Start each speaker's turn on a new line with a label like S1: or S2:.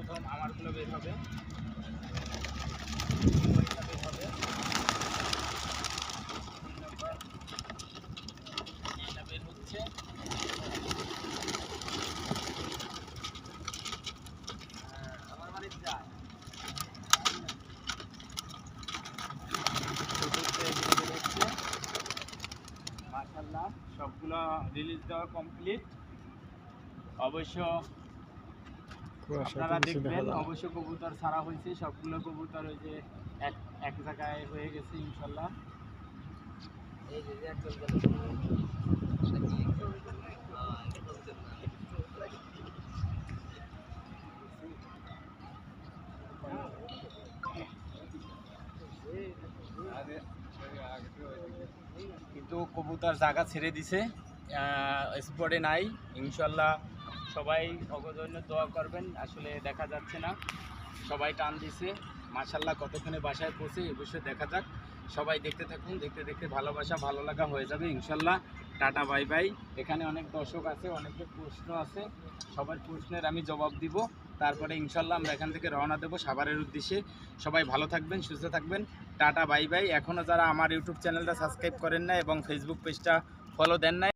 S1: প্রথম আমারগুলো বের হবে, বের হবে, এটা বের হচ্ছে। আমার বাড়ির যায় মাশাআল্লাহ, সবগুলো রিলিজ দেওয়া কমপ্লিট। অবশ্য আপনারা দেখবেন, অবশ্য কবুতর ছাড়া হয়েছে, সবগুলো কবুতর ওই যে এক জায়গায় হয়ে গেছে ইনশাল্লাহ। কিন্তু কবুতর জায়গা ছেড়ে দিছে, স্পটে নাই ইনশাল্লাহ। সবাই অগজন্য দোয়া করবেন, আসলে দেখা যাচ্ছে না, সবাই টান দিছে মাশাল্লাহ। কতক্ষণে বাসায় পৌঁছে অবশ্যই দেখা যাক। সবাই দেখতে থাকুন, দেখতে দেখতে ভালোবাসা ভালো লাগা হয়ে যাবে ইনশাল্লাহ। Tata bye bye. এখানে অনেক দর্শক আছে, অনেকের প্রশ্ন আছে, সবার প্রশ্নের আমি জবাব দিব, তারপরে ইনশাল্লাহ আমরা এখান থেকে রওনা দেবো সাভারের উদ্দেশ্যে। সবাই ভালো থাকবেন, সুস্থ থাকবেন, টাটা বাই বাই। এখনও যারা আমার ইউটিউব চ্যানেলটা সাবস্ক্রাইব করেন না এবং ফেসবুক পেজটা ফলো দেন না,